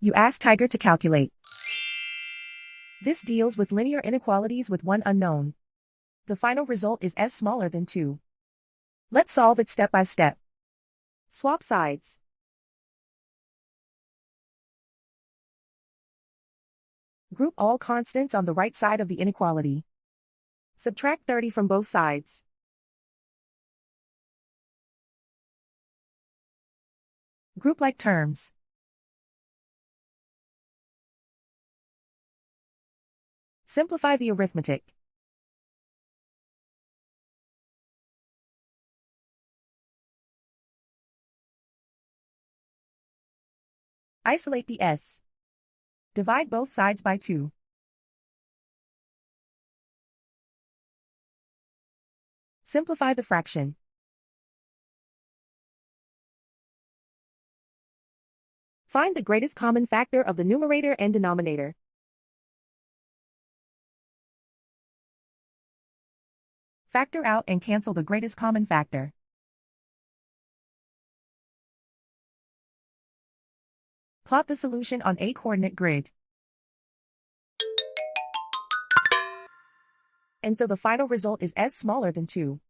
You ask Tiger to calculate. This deals with linear inequalities with one unknown. The final result is s smaller than 2. Let's solve it step by step. Swap sides. Group all constants on the right side of the inequality. Subtract 30 from both sides. Group like terms. Simplify the arithmetic. Isolate the s. Divide both sides by 2. Simplify the fraction. Find the greatest common factor of the numerator and denominator. Factor out and cancel the greatest common factor. Plot the solution on a coordinate grid. And so the final result is s smaller than 2.